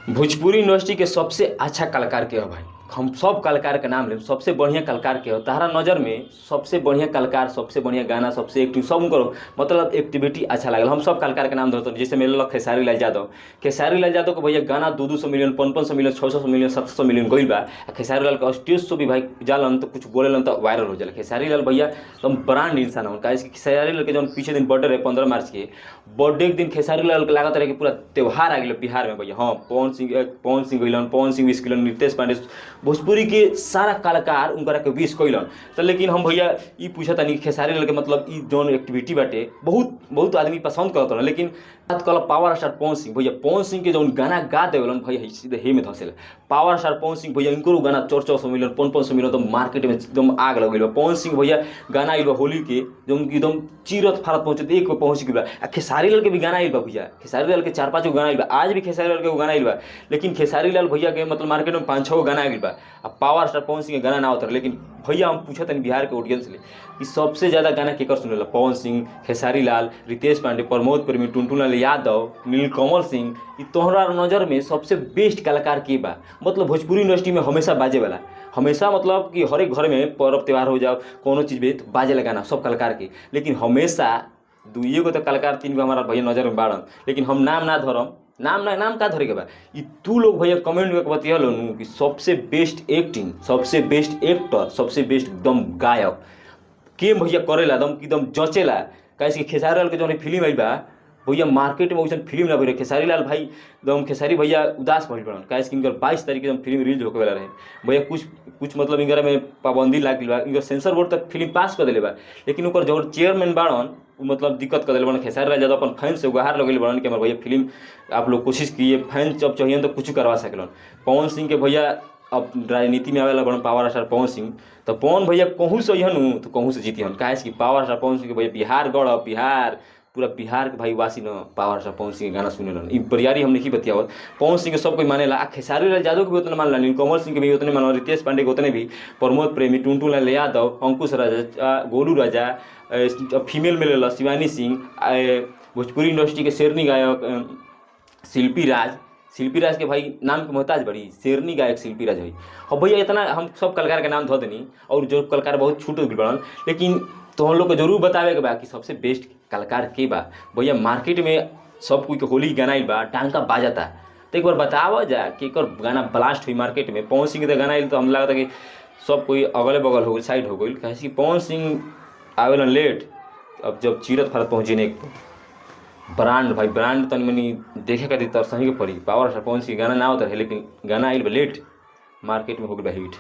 Bhojpuri industry के सबसे अच्छा कलाकार के हो भाई। हम सब कलाकार के नाम लें, सबसे बढ़िया कलाकार के हो तहरा नज़र में? सबसे बढ़िया कलाकार, सबसे बढ़िया गाना, सबसे एक्टिंग सब करो, मतलब एक्टिविटी अच्छा लगल। हम सब कलाकार के नाम धरते हैं, जैसे मेरे लग खेसारी लाल यादव। खेसारी लाल यादव को भैया गाना 200 मिलियन, 500 मिलियन, 600 मिलियन, 700 मिलियन गई बा। खेसारी लाल का स्टेज शो भी भाई जालन तो कुछ बोले तो वायरल हो जाला। खेसारी लाल भैया एकदम ब्रांड इंसान हो। कहे खेसारी लाल के जो पीछे दिन बर्थडे रहे 15 मार्च के, बर्थडे के दिन खेसारी लाल के लागत रहे कि पूरा त्यौहार आ गया बिहार में भैया। हाँ, पवन सिंह गइलन, पवन सिंह विश कैलन, नितेश पांडे, भोजपुरी के सारा कलाकार उनकरा के विश कैलन। तो लेकिन हम भैया ई पूछत तनी खेसारी लाल के मतलब ई जौन एक्टिविटी बाटे बहुत बहुत आदमी पसंद करत रहे, लेकिन बात कल पावर स्टार पवन सिंह भैया। पवन सिंह के जौन गाना गा देवलन भैया सीधे हे में धसेला। पावर स्टार पवन सिंह भैया इनको गाना 400 मिलियन, 500 मिलियन, तो मार्केट में एकदम आग लग गई। पवन सिंह भैया गाना आइल बा होली के जो एकदम चीरत फारत पहुँचत एक पहुँच गई बा। खेसारी लाल के भी गाना आइल बा भैया। खेसारी लाल के 4-5 गाना आइल बा, आज भी खेसारी लाल के गाना आइल बा, लेकिन खेसारी लाल भैया के मतलब मार्केट में 5-6 गाना आइल बा। अब पावर स्टार पवन सिंह के गाना ना होता। लेकिन भैया हम पूछत हन बिहार के ऑडियंस ले कि सबसे ज़्यादा गाना केकर सुनेला? पवन सिंह, खेसारी लाल, रितेश पांडे, प्रमोद प्रेमी, टुनटुन लाल यादव, नीलकमल सिंह। ये तोहरा नज़र में सबसे बेस्ट कलाकार के बा? मतलब भोजपुरी इंडस्ट्री में हमेशा बाजे वाला, हमेशा मतलब कि हर एक घर में पर्व त्यौहार हो जाओ कोनो चीज़ भी तो बाजे लगाना सब कलाकार के। लेकिन हमेशा 2 तो कलाकार 3 हमारा भैया नज़र में बाड़न, लेकिन हम नाम ना धरम। नाम का धरे के बा? ई तू लोग भैया कमेंट में बतिया लो कि सबसे बेस्ट एक्टिंग, सबसे बेस्ट एक्टर, सबसे बेस्ट एकदम गायक के भैया करेला एकदम जचेला। कैसे कि खेसारी लाल के जो फिल्म आई बा भैया मार्केट में वैसे फिल्म ना बन रहे। खेसारी लाल भाई एकदम खेसारी भैया उदास भइल बड़न, कैसे कि इनकर 22 तारीख के फिल्म रिलीज होके वाला रहे भैया। कुछ मतलब इनकरा में पाबंदी लाग गई बा, इनकर सेंसर बोर्ड तक फिल्म पास कर दिले बा, लेकिन ओकर जो चेयरमैन बाड़न मतलब दिक्कत कर दिले बड़न। खेसारी लाल यादव अपन फैन से गुहार लगेले बड़न कि हमारे भैया फिल्म आप लोग कोशिश कीजिए, फैन जब चाहिए तो कुछ करवा सकलन। पवन सिंह के भैया अब राजनीति में आवेला बड़न पावर स्टार पवन सिंह, तो पवन भैया कहूँ से अहन तो कहूँ से जीती हन। काहे कि पावर स्टार पवन सिंह के भैया बिहार गढ़, बिहार पूरा बिहार के भाई वासी न पावर स्टार पवन सिंह के गाना सुनेलन। ई बरियारी हम नहीं बतियावत। पवन सिंह के सब कोई मानेला, खेसारी लाल यादव के भी उतना मानला, नीलकमल सिंह के भी उतने मानला, रितेश पांडे के उतने भी, प्रमोद प्रेमी, टुनटुन लाल यादव, अंकुश राजा, गोलू राजा, फीमेल में लेला शिवानी सिंह, भोजपुरी इंडस्ट्री के शेरनी गायक शिल्पी राज के भाई नाम के मोहताज बड़ी शेरनी गायक शिल्पी राज है। और भैया इतना हम सब कलाकार के नाम धो देनी, और जो कलाकार बहुत छूट गई बड़न, लेकिन तो हम लोग को जरूर बतावे के बा कि सबसे बेस्ट कलाकार के बा। भैया मार्केट में सब कोई के होली गाना आइल बा, टांका बाजाता, तो एक बार बतावा जा कि एक गाना ब्लास्ट हुई मार्केट में। पवन सिंह के गाना आइल तो हम लगा था कि सब कोई अगले बगल हो गई, साइड हो गई। कैसे कि पवन सिंह आवेलन लेट, अब जब चीरत फारत पहुँचे नहीं ब्रांड भाई ब्रांड तन मनी देखे का तर सही के पड़ी। पावर स्टार पवन सिंह गाना ना होता है, लेकिन गाना आइल बा लेट, मार्केट में हो गई बा हिट।